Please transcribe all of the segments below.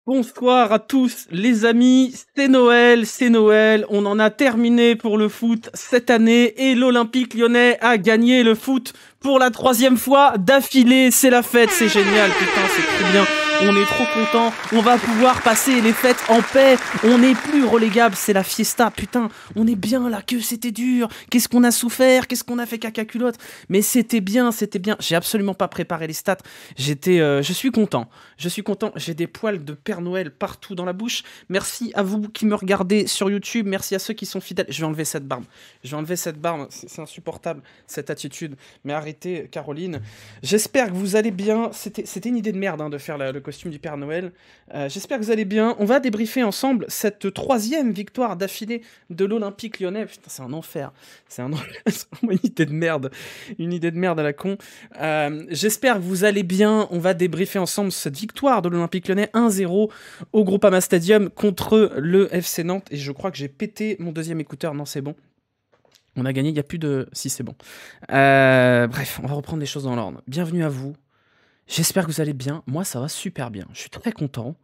Bonsoir à tous les amis, c'est Noël, on en a terminé pour le foot cette année et l'Olympique Lyonnais a gagné le foot pour la 3e fois d'affilée, c'est la fête, c'est génial, putain c'est trop bien, on est trop contents, on va pouvoir passer les fêtes en paix, on n'est plus relégable, c'est la fiesta, putain, on est bien là, que c'était dur, qu'est-ce qu'on a souffert, qu'est-ce qu'on a fait caca culotte, mais c'était bien, j'ai absolument pas préparé les stats, je suis content, j'ai des poils de Père Noël partout dans la bouche. Merci à vous qui me regardez sur YouTube. Merci à ceux qui sont fidèles. Je vais enlever cette barbe. C'est insupportable, cette attitude. Mais arrêtez, Caroline. J'espère que vous allez bien. C'était une idée de merde de faire le costume du Père Noël. J'espère que vous allez bien. On va débriefer ensemble cette 3e victoire d'affilée de l'Olympique Lyonnais. Putain, c'est un enfer. C'est une idée de merde. Une idée de merde à la con. J'espère que vous allez bien. On va débriefer ensemble cette victoire de l'Olympique Lyonnais 1-0 au Groupama Stadium contre le FC Nantes. Et je crois que j'ai pété mon deuxième écouteur. Non, c'est bon. On a gagné, il n'y a plus de... Si, c'est bon. Bref, on va reprendre les choses dans l'ordre. Bienvenue à vous. J'espère que vous allez bien. Moi, ça va super bien. Je suis très content.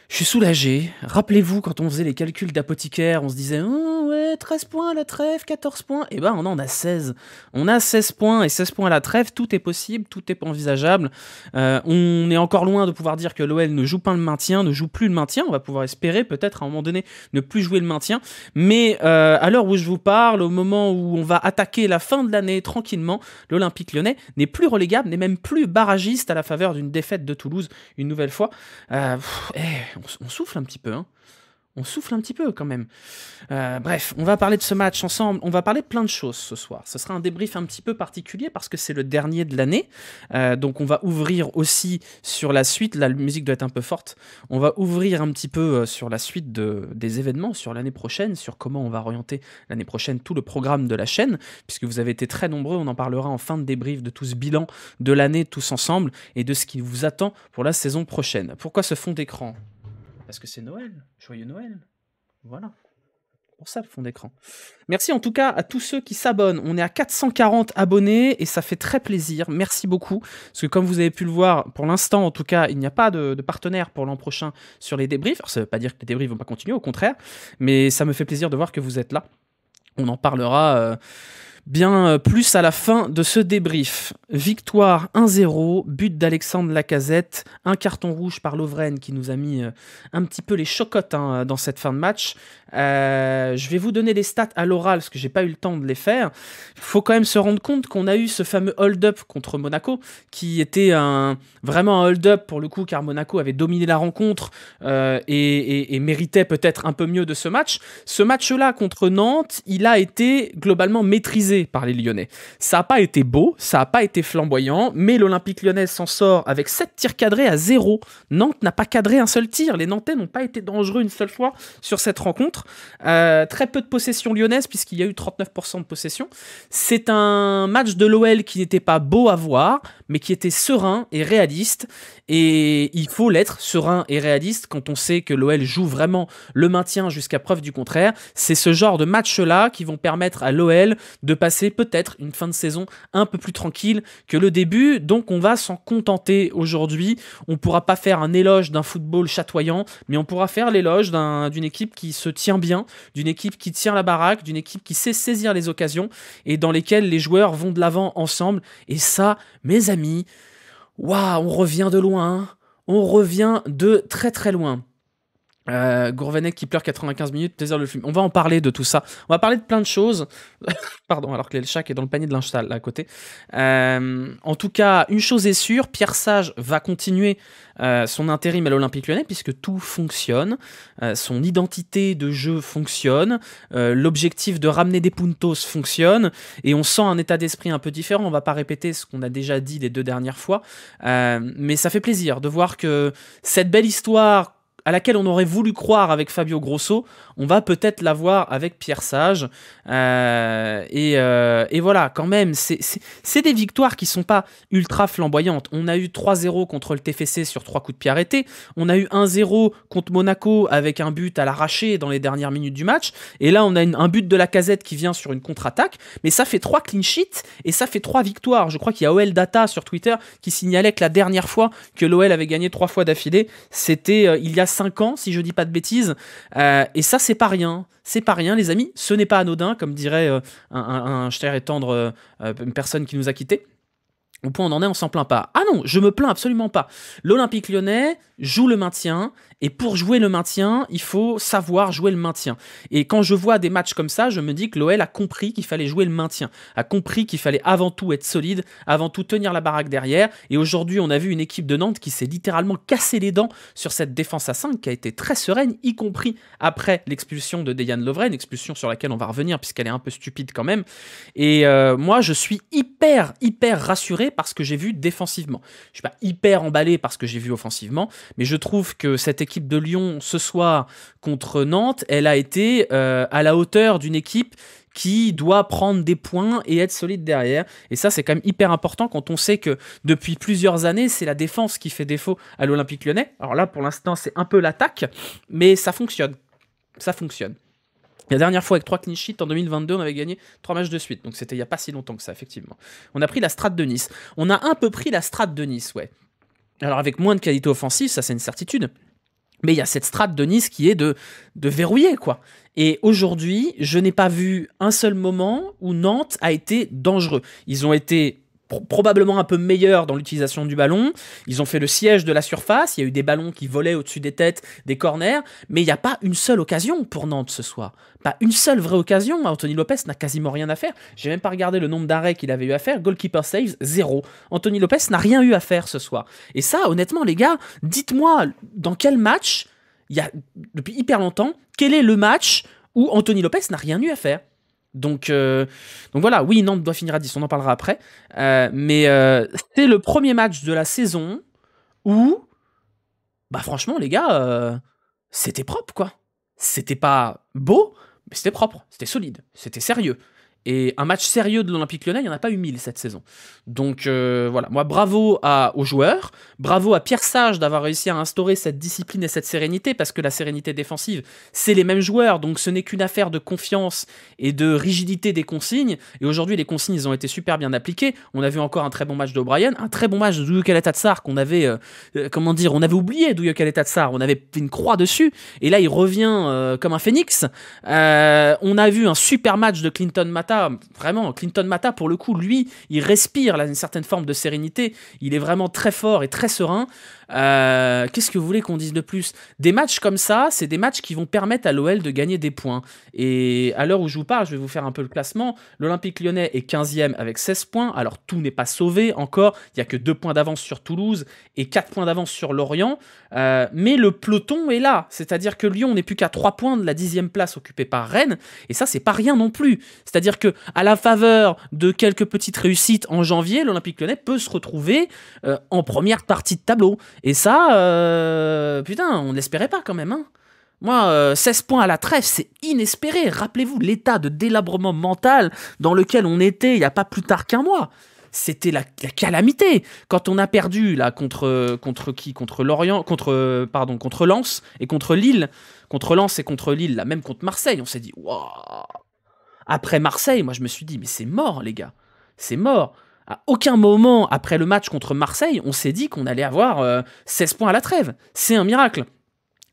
Je suis soulagé. Rappelez-vous, quand on faisait les calculs d'apothicaire, on se disait oh, ouais, 13 points à la trêve, 14 points. Et ben, on en a 16. On a 16 points et 16 points à la trêve. Tout est possible, tout est envisageable. On est encore loin de pouvoir dire que l'OL ne joue pas le maintien, ne joue plus le maintien. On va pouvoir espérer, peut-être, à un moment donné, ne plus jouer le maintien. Mais à l'heure où je vous parle, au moment où on va attaquer la fin de l'année tranquillement, l'Olympique Lyonnais n'est plus relégable, n'est même plus barragiste à la faveur d'une défaite de Toulouse, une nouvelle fois. On souffle un petit peu, hein. On souffle un petit peu quand même. Bref, on va parler de ce match ensemble. On va parler de plein de choses ce soir. Ce sera un débrief un petit peu particulier parce que c'est le dernier de l'année. Donc on va ouvrir aussi sur la suite. La musique doit être un peu forte. On va ouvrir un petit peu sur la suite des événements, sur l'année prochaine, sur comment on va orienter l'année prochaine tout le programme de la chaîne. Puisque vous avez été très nombreux, on en parlera en fin de débrief de tout ce bilan de l'année tous ensemble et de ce qui vous attend pour la saison prochaine. Pourquoi ce fond d'écran ? Parce que c'est Noël. Joyeux Noël. Voilà. Pour ça, le fond d'écran. Merci en tout cas à tous ceux qui s'abonnent. On est à 440 abonnés et ça fait très plaisir. Merci beaucoup. Parce que comme vous avez pu le voir, pour l'instant en tout cas, il n'y a pas de partenaire pour l'an prochain sur les débriefs. Alors, ça ne veut pas dire que les débriefs ne vont pas continuer, au contraire. Mais ça me fait plaisir de voir que vous êtes là. On en parlera... bien plus à la fin de ce débrief. Victoire 1-0, but d'Alexandre Lacazette, un carton rouge par Lovren qui nous a mis un petit peu les chocottes dans cette fin de match. Je vais vous donner les stats à l'oral parce que j'ai pas eu le temps de les faire. Il faut quand même se rendre compte qu'on a eu ce fameux hold-up contre Monaco qui était vraiment un hold-up pour le coup car Monaco avait dominé la rencontre et méritait peut-être un peu mieux de ce match. Ce match-là contre Nantes, il a été globalement maîtrisé par les Lyonnais. Ça n'a pas été beau, ça n'a pas été flamboyant, mais l'Olympique Lyonnais s'en sort avec 7 tirs cadrés à 0. Nantes n'a pas cadré un seul tir, les Nantais n'ont pas été dangereux une seule fois sur cette rencontre. Très peu de possession lyonnaise puisqu'il y a eu 39% de possession. C'est un match de l'OL qui n'était pas beau à voir, mais qui était serein et réaliste. Et il faut l'être, serein et réaliste, quand on sait que l'OL joue vraiment le maintien jusqu'à preuve du contraire. C'est ce genre de match-là qui vont permettre à l'OL de passer peut-être une fin de saison un peu plus tranquille que le début. Donc on va s'en contenter aujourd'hui. On ne pourra pas faire un éloge d'un football chatoyant, mais on pourra faire l'éloge d'une équipe qui se tient bien, d'une équipe qui tient la baraque, d'une équipe qui sait saisir les occasions et dans lesquelles les joueurs vont de l'avant ensemble. Et ça, mes amis, waouh, on revient de loin, on revient de très très loin. Gourvenec qui pleure 95 minutes, plaisir de le film. On va en parler de tout ça. On va parler de plein de choses. Pardon, alors que l'Elchac est dans le panier de linge sale là à côté. En tout cas, une chose est sûre, Pierre Sage va continuer son intérim à l'Olympique Lyonnais puisque tout fonctionne. Son identité de jeu fonctionne. L'objectif de ramener des puntos fonctionne. Et on sent un état d'esprit un peu différent. On va pas répéter ce qu'on a déjà dit les 2 dernières fois. Mais ça fait plaisir de voir que cette belle histoire à laquelle on aurait voulu croire avec Fabio Grosso, on va peut-être l'avoir avec Pierre Sage. Et voilà, quand même, c'est des victoires qui sont pas ultra flamboyantes. On a eu 3-0 contre le TFC sur 3 coups de pied arrêtés. On a eu 1-0 contre Monaco avec un but à l'arraché dans les dernières minutes du match. Et là, on a un but de Lacazette qui vient sur une contre-attaque. Mais ça fait 3 clean sheets et ça fait 3 victoires. Je crois qu'il y a OL Data sur Twitter qui signalait que la dernière fois que l'OL avait gagné 3 fois d'affilée, c'était il y a 5 ans, si je dis pas de bêtises. Et ça, c'est pas rien. C'est pas rien, les amis. Ce n'est pas anodin, comme dirait un cher et tendre une personne qui nous a quittés. Au point où on en est, on s'en plaint pas. Ah non, je me plains absolument pas. L'Olympique Lyonnais joue le maintien, et pour jouer le maintien, il faut savoir jouer le maintien. Et quand je vois des matchs comme ça, je me dis que l'OL a compris qu'il fallait jouer le maintien, a compris qu'il fallait avant tout être solide, avant tout tenir la baraque derrière. Et aujourd'hui, on a vu une équipe de Nantes qui s'est littéralement cassé les dents sur cette défense à 5, qui a été très sereine, y compris après l'expulsion de Dejan Lovren, expulsion sur laquelle on va revenir, puisqu'elle est un peu stupide quand même. Et moi, je suis hyper rassuré par ce que j'ai vu défensivement. Je suis pas hyper emballé par ce que j'ai vu offensivement, mais je trouve que cette équipe de Lyon ce soir contre Nantes, elle a été à la hauteur d'une équipe qui doit prendre des points et être solide derrière. Et ça, c'est quand même hyper important quand on sait que depuis plusieurs années, c'est la défense qui fait défaut à l'Olympique Lyonnais. Alors là, pour l'instant, c'est un peu l'attaque, mais ça fonctionne. Ça fonctionne. La dernière fois, avec 3 clean sheets, en 2022, on avait gagné 3 matchs de suite. Donc c'était il n'y a pas si longtemps que ça, effectivement. On a pris la strate de Nice. On a un peu pris la strate de Nice, ouais. Alors avec moins de qualité offensive, ça c'est une certitude. Mais il y a cette strate de Nice qui est de verrouiller, quoi. Et aujourd'hui, je n'ai pas vu un seul moment où Nantes a été dangereux. Ils ont été probablement un peu meilleurs dans l'utilisation du ballon. Ils ont fait le siège de la surface. Il y a eu des ballons qui volaient au-dessus des têtes, des corners. Mais il n'y a pas une seule occasion pour Nantes ce soir. Pas une seule vraie occasion. Anthony Lopez n'a quasiment rien à faire. J'ai même pas regardé le nombre d'arrêts qu'il avait eu à faire. Goalkeeper saves, 0. Anthony Lopez n'a rien eu à faire ce soir. Et ça, honnêtement, les gars, dites-moi dans quel match, il y a depuis hyper longtemps, quel est le match où Anthony Lopez n'a rien eu à faire. Donc voilà, oui, Nantes doit finir à 10, on en parlera après. Mais c'est le premier match de la saison où, bah franchement, les gars, c'était propre, quoi. C'était pas beau, mais c'était propre, c'était solide, c'était sérieux. Et un match sérieux de l'Olympique Lyonnais, il n'y en a pas eu 1000 cette saison. Donc voilà, moi bravo aux joueurs, bravo à Pierre Sage d'avoir réussi à instaurer cette discipline et cette sérénité, parce que la sérénité défensive, c'est les mêmes joueurs, donc ce n'est qu'une affaire de confiance et de rigidité des consignes. Et aujourd'hui, les consignes, ils ont été super bien appliquées. On a vu encore un très bon match d'O'Brien, un très bon match de Douye Kaletatsar qu'on avait, on avait oublié Douye Kaletatsar, on avait fait une croix dessus, et là il revient comme un phénix. On a vu un super match de Clinton Mata. Vraiment, Clinton Mata, pour le coup, lui, il respire là, une certaine forme de sérénité. Il est vraiment très fort et très serein. Qu'est-ce que vous voulez qu'on dise de plus? Des matchs comme ça, c'est des matchs qui vont permettre à l'OL de gagner des points. Et à l'heure où je vous parle, je vais vous faire un peu le classement. L'Olympique Lyonnais est 15e avec 16 points. Alors, tout n'est pas sauvé encore. Il n'y a que 2 points d'avance sur Toulouse et 4 points d'avance sur Lorient. Mais le peloton est là. C'est-à-dire que Lyon n'est plus qu'à 3 points de la 10e place occupée par Rennes. Et ça, c'est pas rien non plus. C'est-à-dire que à la faveur de quelques petites réussites en janvier, l'Olympique Lyonnais peut se retrouver en première partie de tableau. Et ça, putain, on n'espérait pas quand même. Hein. Moi, 16 points à la trêve, c'est inespéré. Rappelez-vous l'état de délabrement mental dans lequel on était il n'y a pas plus tard qu'un mois. C'était la calamité. Quand on a perdu là, contre qui? Contre Lorient, contre Lens et contre Lille. Contre Lens et contre Lille, là, même contre Marseille, on s'est dit, waouh. Après Marseille, moi je me suis dit, mais c'est mort les gars. C'est mort. À aucun moment, après le match contre Marseille, on s'est dit qu'on allait avoir 16 points à la trêve. C'est un miracle.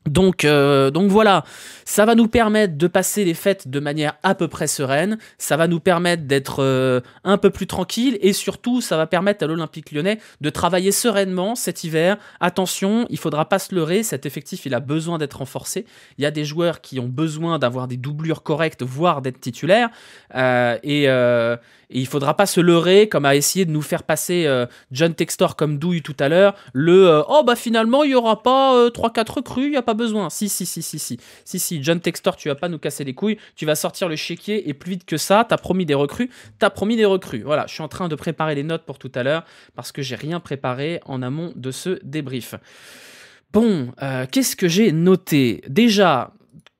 Donc voilà, ça va nous permettre de passer les fêtes de manière à peu près sereine, ça va nous permettre d'être un peu plus tranquille, et surtout ça va permettre à l'Olympique Lyonnais de travailler sereinement cet hiver. Attention, il faudra pas se leurrer, cet effectif il a besoin d'être renforcé, il y a des joueurs qui ont besoin d'avoir des doublures correctes, voire d'être titulaires, et il faudra pas se leurrer, comme a essayé de nous faire passer John Textor comme douille tout à l'heure, oh bah finalement il y aura pas 3-4 recrues, il y a pas besoin. Si, John Textor, tu vas pas nous casser les couilles, tu vas sortir le chéquier et plus vite que ça, t'as promis des recrues. Voilà, je suis en train de préparer les notes pour tout à l'heure parce que j'ai rien préparé en amont de ce débrief. Bon, qu'est-ce que j'ai noté? Déjà,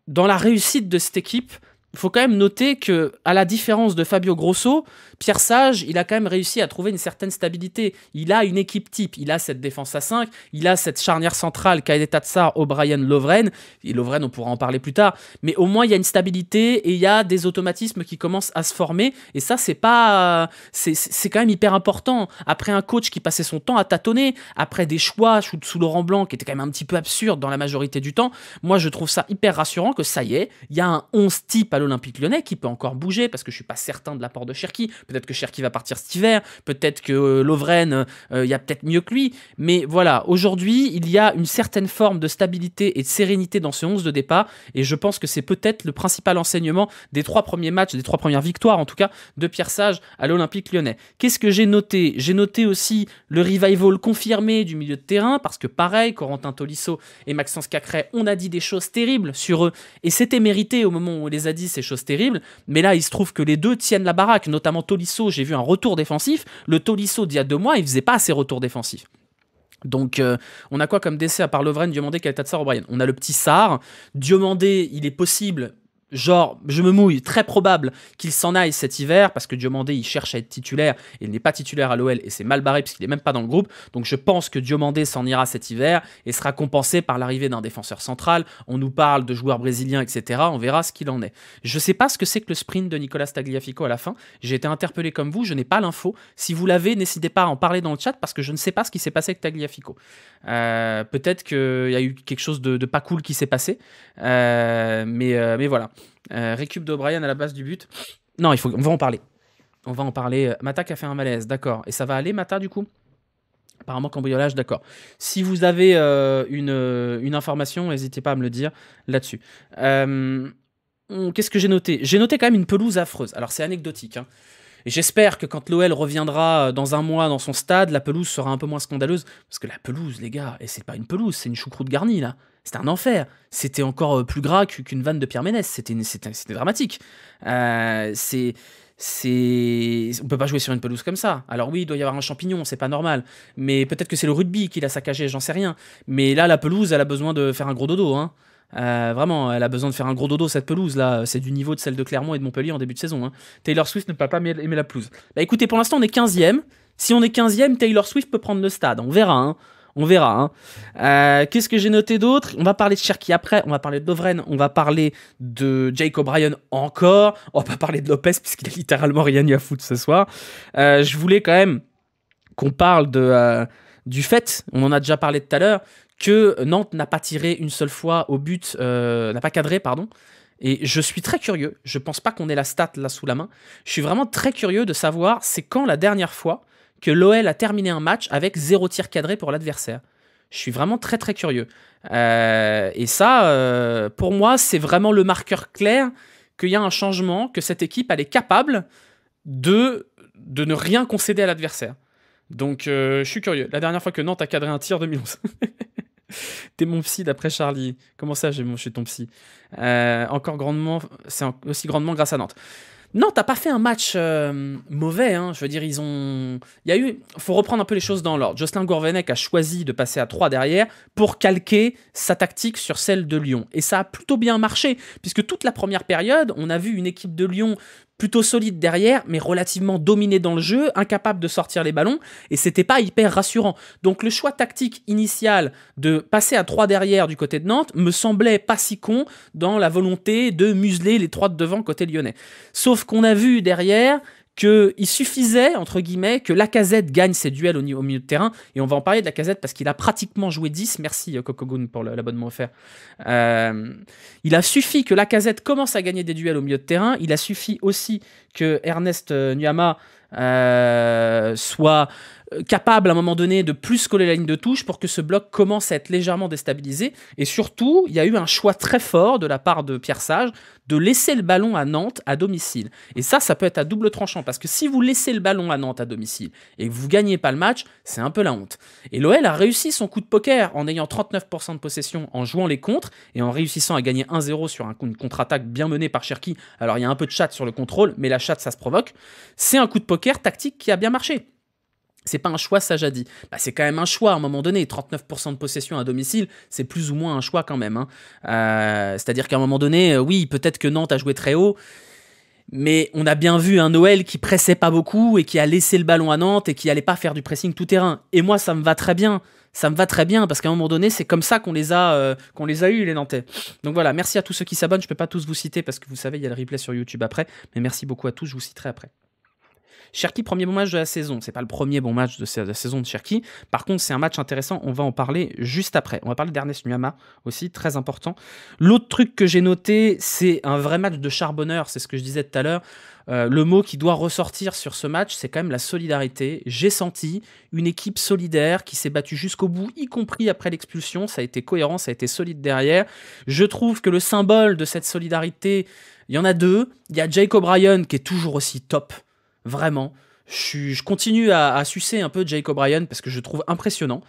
dans la réussite de cette équipe, il faut quand même noter que, à la différence de Fabio Grosso, Pierre Sage, il a quand même réussi à trouver une certaine stabilité. Il a une équipe type, il a cette défense à 5, il a cette charnière centrale, Kaede Tatsar, O'Brien, Lovren. Et Lovren, on pourra en parler plus tard. Mais au moins, il y a une stabilité et il y a des automatismes qui commencent à se former. Et ça, c'est pas, c'est quand même hyper important. Après un coach qui passait son temps à tâtonner, après des choix sous Laurent Blanc qui étaient quand même un petit peu absurdes dans la majorité du temps, moi, je trouve ça hyper rassurant que ça y est, il y a un 11 type à l'Olympique Lyonnais qui peut encore bouger parce que je suis pas certain de l'apport de Cherki. Peut-être que Cherki va partir cet hiver, peut-être que Lovren, il y a peut-être mieux que lui. Mais voilà, aujourd'hui, il y a une certaine forme de stabilité et de sérénité dans ce 11 de départ et je pense que c'est peut-être le principal enseignement des 3 premiers matchs, des 3 premières victoires en tout cas, de Pierre Sage à l'Olympique Lyonnais. Qu'est-ce que j'ai noté? J'ai noté aussi le revival confirmé du milieu de terrain parce que pareil, Corentin Tolisso et Maxence Cacré, on a dit des choses terribles sur eux et c'était mérité au moment où on les a dit ces choses terribles, mais là il se trouve que les deux tiennent la baraque, notamment Tolisso, j'ai vu un retour défensif, le Tolisso d'il y a 2 mois, il faisait pas assez retours défensifs. Donc on a quoi comme décès à part Lovren, Diomandé, Kaletatsar, O'Brien? On a le petit Sarr, Diomandé, il est possible, genre, je me mouille, très probable qu'il s'en aille cet hiver, parce que Diomandé, il cherche à être titulaire, et il n'est pas titulaire à l'OL, et c'est mal barré, puisqu'il n'est même pas dans le groupe, donc je pense que Diomandé s'en ira cet hiver, et sera compensé par l'arrivée d'un défenseur central, on nous parle de joueurs brésiliens, etc., on verra ce qu'il en est. Je sais pas ce que c'est que le sprint de Nicolas Tagliafico à la fin, j'ai été interpellé comme vous, je n'ai pas l'info, si vous l'avez, n'hésitez pas à en parler dans le chat, parce que je ne sais pas ce qui s'est passé avec Tagliafico. Peut-être qu'il y a eu quelque chose de pas cool qui s'est passé, mais voilà. Récup d'O'Brien à la base du but. Non, on va en parler. On va en parler. Mata qui a fait un malaise, d'accord. Et ça va aller, Mata, du coup? Apparemment, cambriolage, d'accord. Si vous avez une information, n'hésitez pas à me le dire là-dessus. Qu'est-ce que j'ai noté? J'ai noté quand même une pelouse affreuse. Alors, c'est anecdotique, hein. Et j'espère que quand l'OL reviendra dans un mois dans son stade, la pelouse sera un peu moins scandaleuse. Parce que la pelouse, les gars, et c'est pas une pelouse, c'est une choucroute garnie, là. C'était un enfer. C'était encore plus gras qu'une vanne de Pierre Ménès. C'était dramatique. On peut pas jouer sur une pelouse comme ça. Alors oui, il doit y avoir un champignon, c'est pas normal. Mais peut-être que c'est le rugby qui l'a saccagé, j'en sais rien. Mais là, la pelouse, elle a besoin de faire un gros dodo, hein. Vraiment, elle a besoin de faire un gros dodo, cette pelouse là. C'est du niveau de celle de Clermont et de Montpellier en début de saison, hein. Taylor Swift ne peut pas aimer la pelouse. Bah écoutez, pour l'instant on est 15e. Si on est 15e, Taylor Swift peut prendre le stade. On verra, hein. On verra, hein. Qu'est-ce que j'ai noté d'autre? On va parler de Cherki après, on va parler de Lovren, on va parler de Jake O'Brien encore. On va pas parler de Lopez puisqu'il a littéralement rien eu à foutre ce soir. Je voulais quand même qu'on parle du fait, on en a déjà parlé tout à l'heure, que Nantes n'a pas tiré une seule fois au but, n'a pas cadré, pardon. Et je suis très curieux, je pense pas qu'on ait la stat là sous la main, je suis vraiment très curieux de savoir c'est quand la dernière fois que l'OL a terminé un match avec 0 tir cadré pour l'adversaire. Je suis vraiment très très curieux. Et ça, pour moi, c'est vraiment le marqueur clair qu'il y a un changement, que cette équipe, elle est capable de ne rien concéder à l'adversaire. Donc, je suis curieux. La dernière fois que Nantes a cadré un tir, 2011. T'es mon psy d'après Charlie. Comment ça, je suis ton psy? Encore grandement, c'est aussi grandement grâce à Nantes. Non, t'as pas fait un match mauvais, hein. Je veux dire, faut reprendre un peu les choses dans l'ordre. Jocelyn Gourvenec a choisi de passer à 3 derrière pour calquer sa tactique sur celle de Lyon. Et ça a plutôt bien marché, puisque toute la première période, on a vu une équipe de Lyon plutôt solide derrière, mais relativement dominée dans le jeu, incapable de sortir les ballons, et c'était pas hyper rassurant. Donc le choix tactique initial de passer à 3 derrière du côté de Nantes me semblait pas si con dans la volonté de museler les 3 de devant côté lyonnais. Sauf qu'on a vu derrière qu'il suffisait, entre guillemets, que Lacazette gagne ses duels au milieu de terrain, et on va en parler de Lacazette parce qu'il a pratiquement joué 10, merci Kokogun pour l'abonnement offert. Il a suffi que Lacazette commence à gagner des duels au milieu de terrain, il a suffi aussi que Ernest Nuama soit capable à un moment donné de plus coller la ligne de touche pour que ce bloc commence à être légèrement déstabilisé. Et surtout, il y a eu un choix très fort de la part de Pierre Sage de laisser le ballon à Nantes à domicile. Et ça peut être à double tranchant, parce que si vous laissez le ballon à Nantes à domicile et que vous ne gagnez pas le match, c'est un peu la honte. Et l'OL a réussi son coup de poker en ayant 39% de possession, en jouant les contres et en réussissant à gagner 1-0 sur une contre-attaque bien menée par Cherki. Alors il y a un peu de chat sur le contrôle, mais la chat ça se provoque. C'est un coup de poker tactique qui a bien marché. C'est pas un choix, ça j'ai dit. Bah, c'est quand même un choix à un moment donné. 39% de possession à domicile, c'est plus ou moins un choix quand même, hein. C'est-à-dire qu'à un moment donné, oui, peut-être que Nantes a joué très haut, mais on a bien vu un Noël qui pressait pas beaucoup et qui a laissé le ballon à Nantes et qui allait pas faire du pressing tout terrain. Et moi, ça me va très bien. Ça me va très bien parce qu'à un moment donné, c'est comme ça qu'on les a eu les Nantais. Donc voilà, merci à tous ceux qui s'abonnent. Je peux pas tous vous citer parce que vous savez, il y a le replay sur YouTube après. Mais merci beaucoup à tous, je vous citerai après. Cherki, premier bon match de la saison. C'est pas le premier bon match de la saison de Cherki. Par contre, c'est un match intéressant. On va en parler juste après. On va parler d'Ernest Nuama aussi, très important. L'autre truc que j'ai noté, c'est un vrai match de charbonneur. C'est ce que je disais tout à l'heure. Le mot qui doit ressortir sur ce match, c'est quand même la solidarité. J'ai senti une équipe solidaire qui s'est battue jusqu'au bout, y compris après l'expulsion. Ça a été cohérent, ça a été solide derrière. Je trouve que le symbole de cette solidarité, il y en a deux. Il y a Jake O'Brien qui est toujours aussi top. Vraiment, je continue à sucer un peu Jake O'Brien parce que je trouve impressionnant.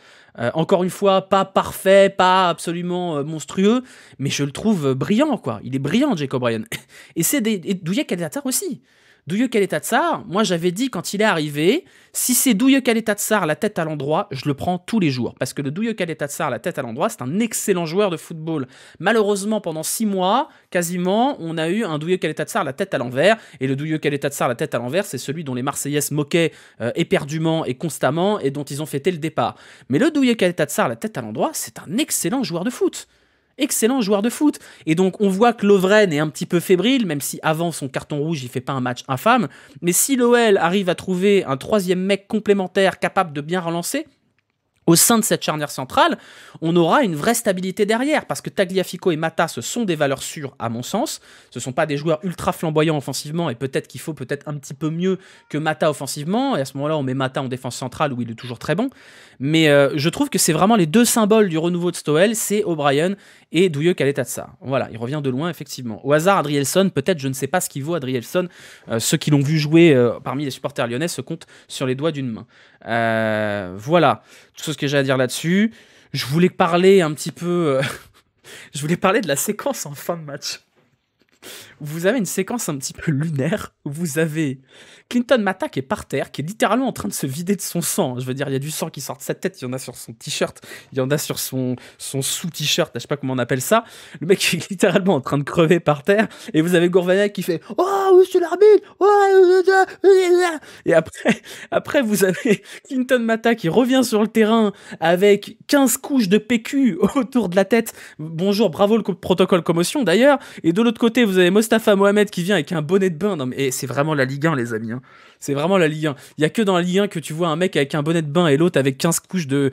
Encore une fois, pas parfait, pas absolument monstrueux, mais je le trouve brillant, quoi. Il est brillant, Jake O'Brien. Et c'est Douye Kaletatsar aussi. Douye Kaletatsar, moi j'avais dit quand il est arrivé, si c'est Douye Kaletatsar la tête à l'endroit, je le prends tous les jours. Parce que le Douye Kaletatsar la tête à l'endroit, c'est un excellent joueur de football. Malheureusement, pendant 6 mois, quasiment, on a eu un Douye Kaletatsar la tête à l'envers. Et le Douye Kaletatsar la tête à l'envers, c'est celui dont les Marseillais se moquaient éperdument et constamment et dont ils ont fêté le départ. Mais le Douye Kaletatsar la tête à l'endroit, c'est un excellent joueur de foot. Excellent joueur de foot. Et donc on voit que Lovren est un petit peu fébrile, même si avant son carton rouge il fait pas un match infâme, mais si l'OL arrive à trouver un troisième mec complémentaire capable de bien relancer au sein de cette charnière centrale, on aura une vraie stabilité derrière, parce que Tagliafico et Mata, ce sont des valeurs sûres à mon sens, ce ne sont pas des joueurs ultra flamboyants offensivement, et peut-être qu'il faut peut-être un petit peu mieux que Mata offensivement, et à ce moment-là on met Mata en défense centrale où il est toujours très bon, mais je trouve que c'est vraiment les deux symboles du renouveau de Stoel, c'est O'Brien et Douye Kaletatsar. Voilà, il revient de loin effectivement. Au hasard, Adrielson, peut-être, je ne sais pas ce qu'il vaut Adrielson, ceux qui l'ont vu jouer parmi les supporters lyonnais se comptent sur les doigts d'une main. Voilà, tout ce que j'ai à dire là-dessus. Je voulais parler un petit peu... je voulais parler de la séquence en fin de match. Vous avez une séquence un petit peu lunaire, où vous avez Clinton Mata qui est par terre, qui est littéralement en train de se vider de son sang. Je veux dire, il y a du sang qui sort de sa tête, il y en a sur son t-shirt, il y en a sur son sous-t-shirt, je sais pas comment on appelle ça. Le mec est littéralement en train de crever par terre, et vous avez Gourvenec qui fait « Oh, monsieur l'arbitre oh, !» Et après, vous avez Clinton Mata qui revient sur le terrain avec 15 couches de PQ autour de la tête. Bonjour, bravo le protocole commotion d'ailleurs. Et de l'autre côté, vous avez Mostafa Mohamed qui vient avec un bonnet de bain. Non, mais c'est vraiment la Ligue 1, les amis. Hein. C'est vraiment la Ligue 1. Il y a que dans la Ligue 1 que tu vois un mec avec un bonnet de bain et l'autre avec 15 couches de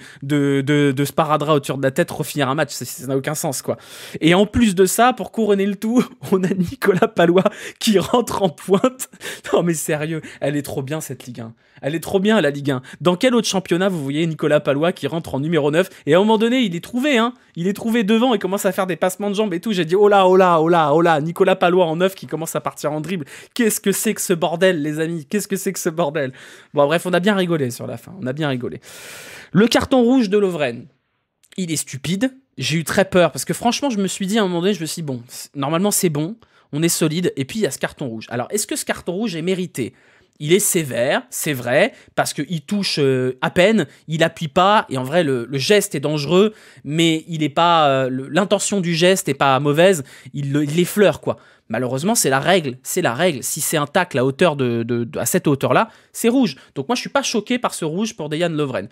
sparadrap autour de la tête refinir un match. Ça n'a aucun sens, quoi. Et en plus de ça, pour couronner le tout, on a Nicolas Palois qui rentre en pointe. Non, mais sérieux, elle est trop bien, cette Ligue 1. Elle est trop bien, la Ligue 1. Dans quel autre championnat vous voyez Nicolas Palois qui rentre en numéro 9 et à un moment donné, il est trouvé, hein. Il est trouvé devant et commence à faire des passements de jambes et tout. J'ai dit, oh là, oh là, oh là, oh là, Nicolas Palois en 9 qui commence à partir en dribble. Qu'est-ce que c'est que ce bordel, les amis? Qu'est-ce que c'est que ce bordel? Bon, bref, on a bien rigolé sur la fin. On a bien rigolé. Le carton rouge de Lovren, il est stupide. J'ai eu très peur parce que franchement, je me suis dit à un moment donné, je me suis dit, bon, normalement c'est bon, on est solide. Et puis il y a ce carton rouge. Alors, est-ce que ce carton rouge est mérité? Il est sévère, c'est vrai, parce qu'il touche à peine, il appuie pas, et en vrai, le geste est dangereux, mais il est pas, l'intention du geste est pas mauvaise, il l'effleure, quoi. Malheureusement, c'est la règle. Si c'est un tacle à hauteur à cette hauteur-là, c'est rouge. Donc moi, je suis pas choqué par ce rouge pour Dejan Lovren.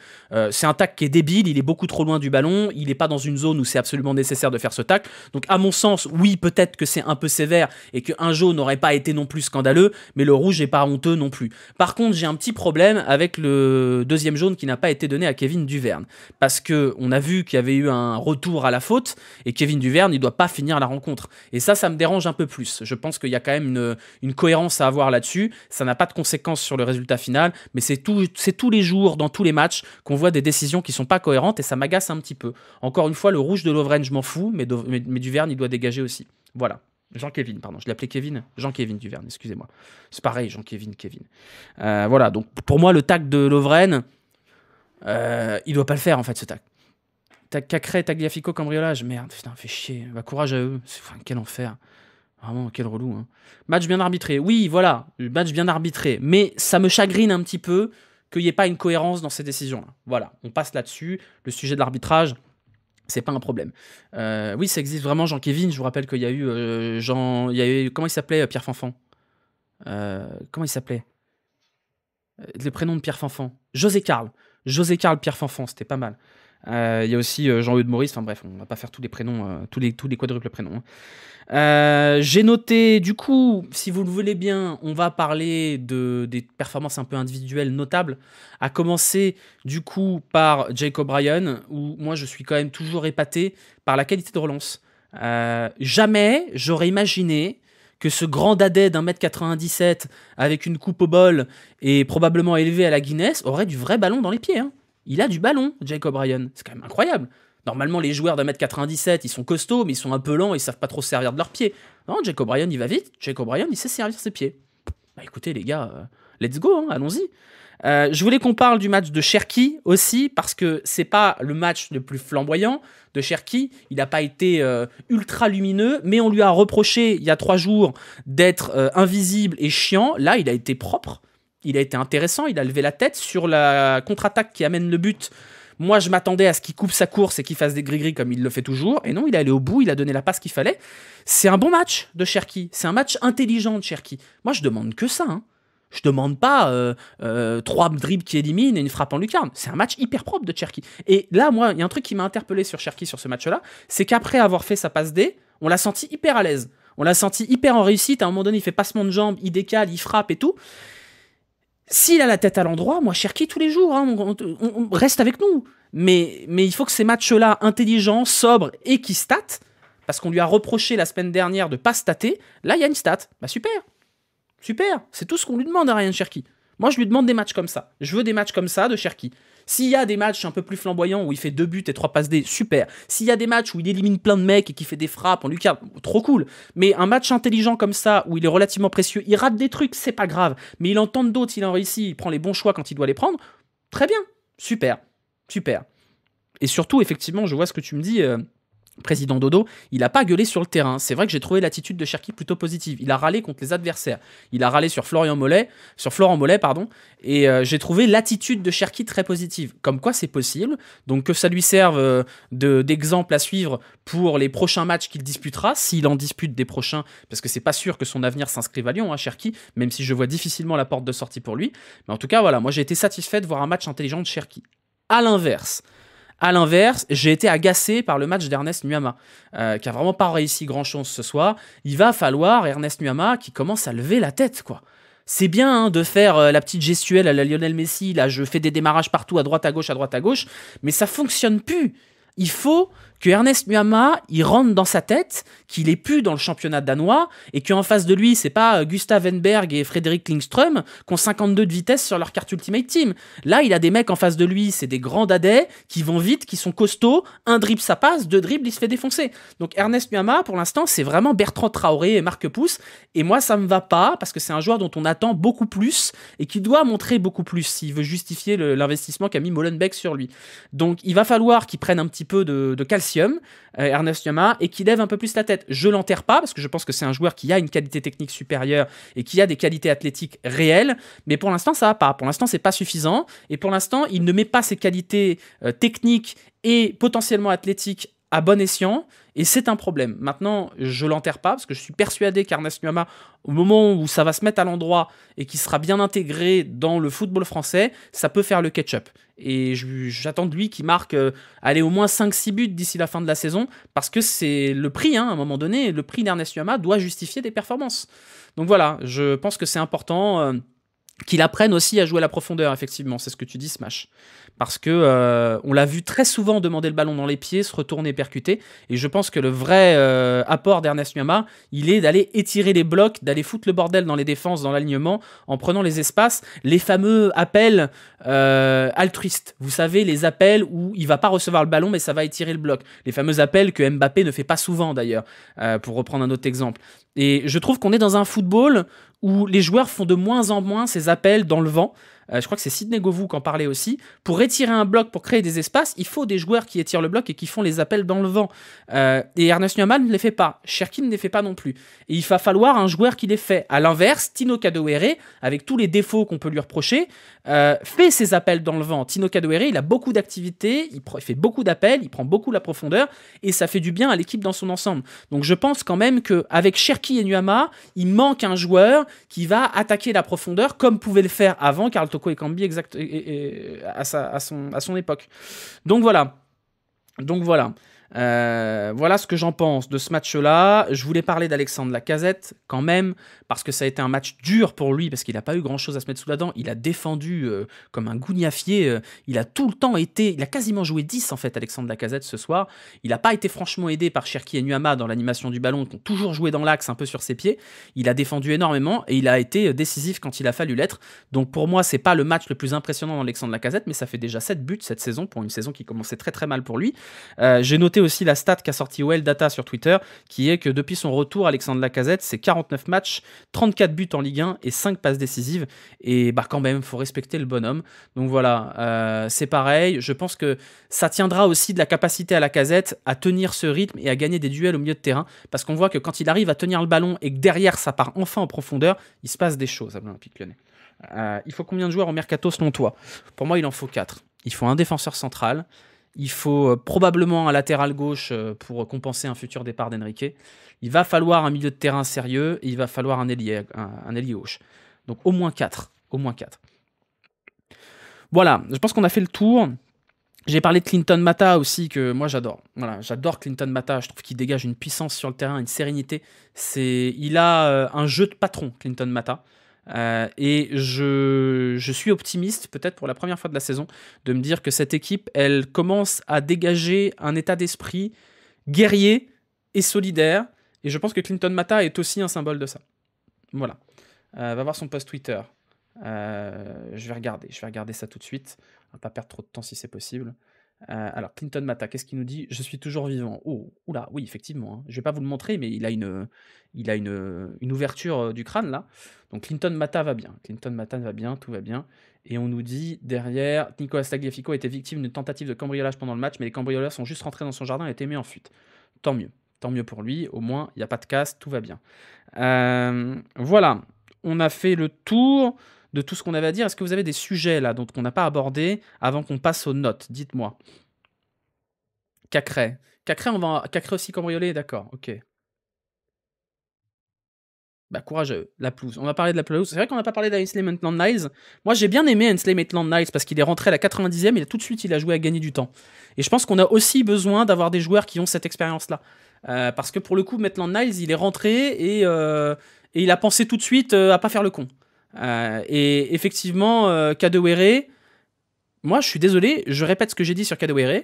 C'est un tacle qui est débile, il est beaucoup trop loin du ballon, il est pas dans une zone où c'est absolument nécessaire de faire ce tacle. Donc à mon sens, oui, peut-être que c'est un peu sévère et qu'un jaune n'aurait pas été non plus scandaleux, mais le rouge n'est pas honteux non plus. Par contre, j'ai un petit problème avec le deuxième jaune qui n'a pas été donné à Kevin Duverne. Parce que on a vu qu'il y avait eu un retour à la faute et Kevin Duverne, il doit pas finir la rencontre. Et ça me dérange un peu plus. Je pense qu'il y a quand même une cohérence à avoir là-dessus. Ça n'a pas de conséquences sur le résultat final, mais c'est tous les jours, dans tous les matchs, qu'on voit des décisions qui sont pas cohérentes et ça m'agace un petit peu. Encore une fois, le rouge de Lovren, je m'en fous, mais Duverne, il doit dégager aussi. Voilà. Jean-Kévin, pardon. Je l'appelais Kevin. Jean-Kévin Duverne, excusez-moi. C'est pareil, Jean-Kévin, Kevin. Voilà, donc pour moi, le tac de Lovren, il doit pas le faire, en fait, ce tac. Cacré, Tagliafico, cambriolage. Merde, putain, fait chier. Bah, courage à eux. Enfin, quel enfer. Vraiment, quel relou. Hein. Match bien arbitré. Oui, voilà, match bien arbitré. Mais ça me chagrine un petit peu qu'il n'y ait pas une cohérence dans ces décisions-là. Voilà, on passe là-dessus. Le sujet de l'arbitrage, c'est pas un problème. Oui, ça existe vraiment, Jean-Kévin. Je vous rappelle qu'il y a eu comment il s'appelait, Pierre Fanfan? Comment il s'appelait? Les prénoms de Pierre Fanfan. José Carl. José Carl Pierre Fanfan, c'était pas mal. Il y a aussi Jean-Eudes Maurice. Enfin bref, on va pas faire tous les prénoms, tous les quadruples prénoms. J'ai noté, du coup, si vous le voulez bien, on va parler des performances un peu individuelles notables, à commencer du coup par Jake O'Brien, où moi je suis quand même toujours épaté par la qualité de relance. Jamais j'aurais imaginé que ce grand dadais d'1m97 avec une coupe au bol et probablement élevé à la Guinness aurait du vrai ballon dans les pieds. Hein. Il a du ballon, Jake O'Brien. C'est quand même incroyable. Normalement, les joueurs d'1m97, ils sont costauds, mais ils sont un peu lents et ils savent pas trop se servir de leurs pieds. Non, Jake O'Brien, il va vite. Jake O'Brien, il sait servir ses pieds. Bah écoutez, les gars, let's go, hein, allons-y. Je voulais qu'on parle du match de Cherki aussi, parce que c'est pas le match le plus flamboyant de Cherki. Il n'a pas été ultra lumineux, mais on lui a reproché il y a 3 jours d'être invisible et chiant. Là, il a été propre, il a été intéressant, il a levé la tête sur la contre-attaque qui amène le but. Moi, je m'attendais à ce qu'il coupe sa course et qu'il fasse des gris-gris comme il le fait toujours. Et non, il est allé au bout, il a donné la passe qu'il fallait. C'est un bon match de Cherki. C'est un match intelligent de Cherki. Moi, je demande que ça. Hein. Je demande pas 3 dribbles qui éliminent et une frappe en lucarne. C'est un match hyper propre de Cherki. Et là, moi, il y a un truc qui m'a interpellé sur Cherki sur ce match-là, c'est qu'après avoir fait sa passe D, on l'a senti hyper à l'aise. On l'a senti hyper en réussite. À un moment donné, il fait passement de jambes, il décale, il frappe et tout. S'il a la tête à l'endroit, moi, Cherki, tous les jours, hein, on reste avec nous. Mais il faut que ces matchs-là, intelligents, sobres et qui statent, parce qu'on lui a reproché la semaine dernière de pas stater, là, il y a une stat. Bah super. Super. C'est tout ce qu'on lui demande à Ryan Cherki. Moi, je lui demande des matchs comme ça. Je veux des matchs comme ça de Cherki. S'il y a des matchs un peu plus flamboyants où il fait 2 buts et 3 passes D, super. S'il y a des matchs où il élimine plein de mecs et qui fait des frappes en lucarne, trop cool. Mais un match intelligent comme ça, où il est relativement précieux, il rate des trucs, c'est pas grave. Mais il en tente d'autres, il en réussit, il prend les bons choix quand il doit les prendre. Très bien. Super. Super. Et surtout, effectivement, je vois ce que tu me dis... Président Dodo, il n'a pas gueulé sur le terrain. C'est vrai que j'ai trouvé l'attitude de Cherki plutôt positive. Il a râlé contre les adversaires. Il a râlé sur Florent Mollet, et j'ai trouvé l'attitude de Cherki très positive. Comme quoi c'est possible. Donc que ça lui serve d'exemple à suivre pour les prochains matchs qu'il disputera, s'il en dispute des prochains, parce que c'est pas sûr que son avenir s'inscrive à Lyon, hein, Cherki, même si je vois difficilement la porte de sortie pour lui. Mais en tout cas, voilà, moi j'ai été satisfait de voir un match intelligent de Cherki. À l'inverse, j'ai été agacé par le match d'Ernest Nuama, qui a vraiment pas réussi grand-chose ce soir. Il va falloir Ernest Nuama qui commence à lever la tête, quoi. C'est bien hein, de faire la petite gestuelle à la Lionel Messi, là je fais des démarrages partout, à droite à gauche, mais ça fonctionne plus. Il faut que Ernest Nuama, il rentre dans sa tête qu'il est plus dans le championnat danois et qu'en face de lui, c'est pas Gustav Enberg et Frédéric Lindström qui ont 52 de vitesse sur leur carte Ultimate Team. Là, il a des mecs en face de lui, c'est des grands dadais qui vont vite, qui sont costauds. Un dribble, ça passe, 2 dribbles, il se fait défoncer. Donc Ernest Nuama, pour l'instant, c'est vraiment Bertrand Traoré et Marc Pousse. Et moi, ça me va pas parce que c'est un joueur dont on attend beaucoup plus et qui doit montrer beaucoup plus s'il veut justifier l'investissement qu'a mis Molenbeek sur lui. Donc il va falloir qu'il prenne un petit peu de calcium, Ernest Nuama, et qu'il lève un peu plus la tête. Je l'enterre pas, parce que je pense que c'est un joueur qui a une qualité technique supérieure et qui a des qualités athlétiques réelles, mais pour l'instant, ça va pas. Pour l'instant, c'est pas suffisant, et pour l'instant, il ne met pas ses qualités techniques et potentiellement athlétiques à bon escient, et c'est un problème. Maintenant, je l'enterre pas, parce que je suis persuadé qu'Ernest Nuama, au moment où ça va se mettre à l'endroit et qu'il sera bien intégré dans le football français, ça peut faire le ketchup. Et j'attends de lui qu'il marque au moins 5-6 buts d'ici la fin de la saison, parce que c'est le prix, hein, à un moment donné, le prix d'Ernest Nuama doit justifier des performances. Donc voilà, je pense que c'est important qu'il apprenne aussi à jouer à la profondeur, effectivement, c'est ce que tu dis, Smash. Parce que on l'a vu très souvent demander le ballon dans les pieds, se retourner, percuter, et je pense que le vrai apport d'Ernest Nuama, il est d'aller étirer les blocs, d'aller foutre le bordel dans les défenses, dans l'alignement, en prenant les espaces, les fameux appels altruistes. Vous savez, les appels où il va pas recevoir le ballon, mais ça va étirer le bloc. Les fameux appels que Mbappé ne fait pas souvent, d'ailleurs, pour reprendre un autre exemple. Et je trouve qu'on est dans un football où les joueurs font de moins en moins ces appels dans le vent. je crois que c'est Sidney Govou qui en parlait aussi, pour étirer un bloc, pour créer des espaces, il faut des joueurs qui étirent le bloc et qui font les appels dans le vent. Et Ernest Nuamah ne les fait pas. Cherki ne les fait pas non plus. Et il va falloir un joueur qui les fait. À l'inverse, Tino Kadewere, avec tous les défauts qu'on peut lui reprocher, fait ses appels dans le vent. Tino Kadewere, il a beaucoup d'activités, il fait beaucoup d'appels, il prend beaucoup la profondeur, et ça fait du bien à l'équipe dans son ensemble. Donc je pense quand même qu'avec Cherki et Nuamah, il manque un joueur qui va attaquer la profondeur comme pouvait le faire avant Karl Toko Ekambi à son époque. Donc voilà. Voilà ce que j'en pense de ce match-là. Je voulais parler d'Alexandre Lacazette quand même, parce que ça a été un match dur pour lui, parce qu'il n'a pas eu grand-chose à se mettre sous la dent. Il a défendu comme un gougnafier. Il a tout le temps été... Il a quasiment joué 10 en fait, Alexandre Lacazette, ce soir. Il n'a pas été franchement aidé par Cherki et Nuamah dans l'animation du ballon, qui ont toujours joué dans l'axe, un peu sur ses pieds. Il a défendu énormément et il a été décisif quand il a fallu l'être. Donc pour moi, c'est pas le match le plus impressionnant d'Alexandre Lacazette, mais ça fait déjà 7 buts cette saison, pour une saison qui commençait très très mal pour lui. J'ai noté aussi la stat qu'a sorti OL Data sur Twitter, qui est que depuis son retour, Alexandre Lacazette, c'est 49 matchs, 34 buts en Ligue 1 et 5 passes décisives. Et bah quand même, il faut respecter le bonhomme. Donc voilà, c'est pareil. Je pense que ça tiendra aussi de la capacité à Lacazette à tenir ce rythme et à gagner des duels au milieu de terrain. Parce qu'on voit que quand il arrive à tenir le ballon et que derrière ça part enfin en profondeur, il se passe des choses à l'Olympique Lyonnais. Il faut combien de joueurs au mercato selon toi? Pour moi, il en faut 4. Il faut un défenseur central. Il faut probablement un latéral gauche pour compenser un futur départ d'Enrique. Il va falloir un milieu de terrain sérieux et il va falloir un ailier gauche. Donc au moins 4. Au moins 4. Voilà, je pense qu'on a fait le tour. J'ai parlé de Clinton Mata aussi, que moi j'adore. Voilà, j'adore Clinton Mata. Je trouve qu'il dégage une puissance sur le terrain, une sérénité. Il a un jeu de patron, Clinton Mata. Et je suis optimiste, peut-être pour la première fois de la saison, de me dire que cette équipe, elle commence à dégager un état d'esprit guerrier et solidaire. Et je pense que Clinton Mata est aussi un symbole de ça. Voilà. Va voir son post Twitter. Je vais regarder ça tout de suite. On va pas perdre trop de temps si c'est possible. Alors, Clinton Mata, qu'est-ce qu'il nous dit? Je suis toujours vivant. Oh, oula, oui, effectivement. Hein. Je vais pas vous le montrer, mais il a une ouverture du crâne, là. Donc, Clinton Mata va bien. Clinton Mata va bien, tout va bien. Et on nous dit, derrière, Nicolas Tagliafico a été victime d'une tentative de cambriolage pendant le match, mais les cambrioleurs sont juste rentrés dans son jardin et ont été mis en fuite. Tant mieux. Tant mieux pour lui. Au moins, il n'y a pas de casse, tout va bien. Voilà. On a fait le tour de tout ce qu'on avait à dire. Est-ce que vous avez des sujets là dont on n'a pas abordé avant qu'on passe aux notes? Dites-moi. Cacré. Cacré aussi cambriolé, d'accord, ok. Bah courageux, la pelouse. On va parler de la pelouse. C'est vrai qu'on n'a pas parlé d'Ainsley Maitland-Niles. Moi j'ai bien aimé Ainsley Maitland-Niles parce qu'il est rentré à la 90e et tout de suite il a joué à gagner du temps. Et je pense qu'on a aussi besoin d'avoir des joueurs qui ont cette expérience-là. Parce que pour le coup, Maitland-Niles, il est rentré et il a pensé tout de suite à pas faire le con. Et effectivement, Kadewere, moi je suis désolé, je répète ce que j'ai dit sur Kadewere,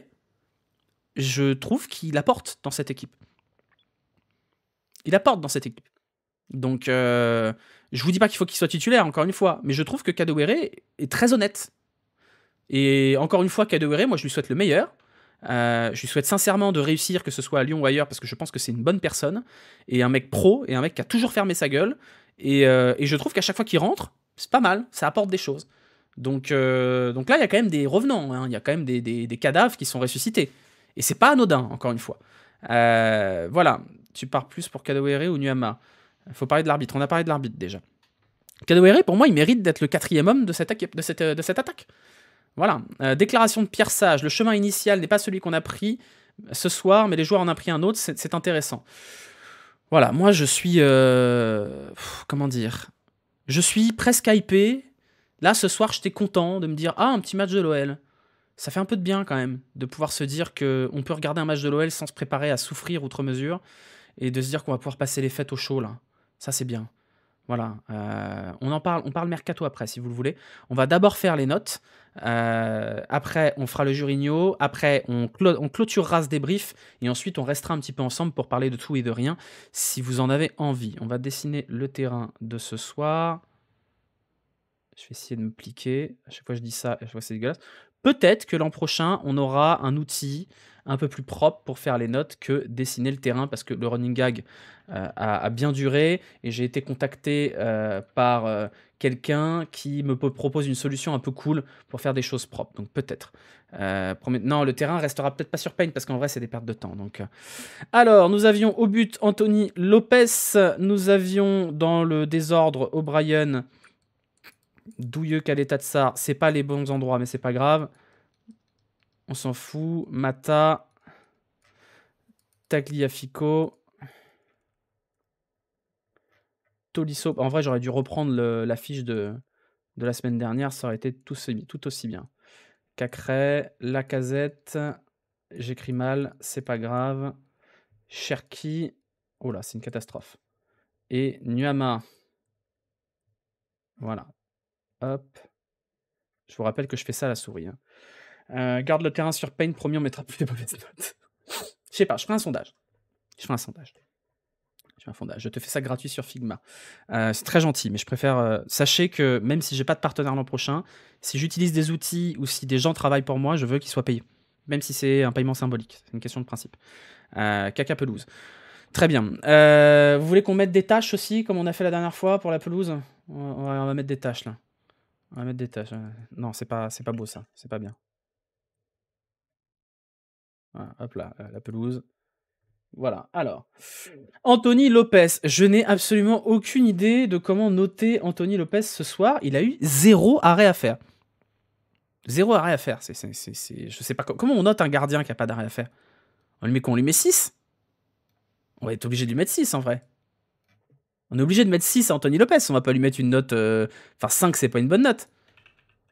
je trouve qu'il apporte dans cette équipe. Il apporte dans cette équipe. Donc, je vous dis pas qu'il faut qu'il soit titulaire, encore une fois, mais je trouve que Kadewere est très honnête. Et encore une fois, Kadewere, moi je lui souhaite le meilleur. Je lui souhaite sincèrement de réussir, que ce soit à Lyon ou ailleurs, parce que je pense que c'est une bonne personne, et un mec pro, et un mec qui a toujours fermé sa gueule. Et je trouve qu'à chaque fois qu'il rentre, c'est pas mal, ça apporte des choses. Donc là, il y a quand même des revenants, hein, il y a quand même des cadavres qui sont ressuscités. Et c'est pas anodin, encore une fois. Voilà, tu pars plus pour Kadewere ou Nuamah? Il faut parler de l'arbitre, on a parlé de l'arbitre déjà. Kadewere, pour moi, il mérite d'être le 4e homme de cette attaque. Voilà, déclaration de Pierre Sage, le chemin initial n'est pas celui qu'on a pris ce soir, mais les joueurs en ont pris un autre, c'est intéressant. Voilà, moi je suis... comment dire? Je suis presque hypé. Là, ce soir, j'étais content de me dire « Ah, un petit match de l'OL ». Ça fait un peu de bien quand même, de pouvoir se dire qu'on peut regarder un match de l'OL sans se préparer à souffrir outre mesure, et de se dire qu'on va pouvoir passer les fêtes au chaud, là. Ça, c'est bien. Voilà, on parle mercato après, si vous le voulez. On va d'abord faire les notes, après on fera le Jurigno, après on clôturera ce débrief, et ensuite on restera un petit peu ensemble pour parler de tout et de rien, si vous en avez envie. On va dessiner le terrain de ce soir. Je vais essayer de me pliquer. À chaque fois je dis ça, à chaque fois c'est dégueulasse. Peut-être que l'an prochain, on aura un outil un peu plus propre pour faire les notes que dessiner le terrain, parce que le running gag a bien duré, et j'ai été contacté par quelqu'un qui me propose une solution un peu cool pour faire des choses propres, donc peut-être. Non, le terrain restera peut-être pas sur Paint, parce qu'en vrai, c'est des pertes de temps. Donc, alors, nous avions au but Anthony Lopez, nous avions dans le désordre O'Brien, Douilleux, Caleta, Tsar. C'est pas les bons endroits, mais c'est pas grave. On s'en fout. Mata, Tagliafico, Tolisso. En vrai, j'aurais dû reprendre la fiche de la semaine dernière, ça aurait été tout aussi bien. Cacré, Lacazette, j'écris mal, c'est pas grave. Cherki, oh là, c'est une catastrophe. Et Nuama. Voilà. Hop. Je vous rappelle que je fais ça à la souris. Hein. Garde le terrain sur Paint, promis, on mettra plus de mauvaises notes. Je sais pas, je ferai un sondage. Je te fais ça gratuit sur Figma. C'est très gentil, mais je préfère... sachez que même si j'ai pas de partenaire l'an prochain, si j'utilise des outils ou si des gens travaillent pour moi, je veux qu'ils soient payés. Même si c'est un paiement symbolique. C'est une question de principe. Caca pelouse. Très bien. Vous voulez qu'on mette des tâches aussi, comme on a fait la dernière fois pour la pelouse? On va mettre des tâches, là. On va mettre des tâches. Non, c'est pas beau, ça. C'est pas bien. Voilà, hop là, la pelouse. Voilà, alors. Anthony Lopez. Je n'ai absolument aucune idée de comment noter Anthony Lopez ce soir. Il a eu 0 arrêt à faire. 0 arrêt à faire. Je sais pas comment on note un gardien qui a pas d'arrêt à faire. On lui met quoi? On lui met 6? On va être obligé de lui mettre 6 en vrai. On est obligé de mettre 6 à Anthony Lopez. On va pas lui mettre une note... Enfin, 5, c'est pas une bonne note.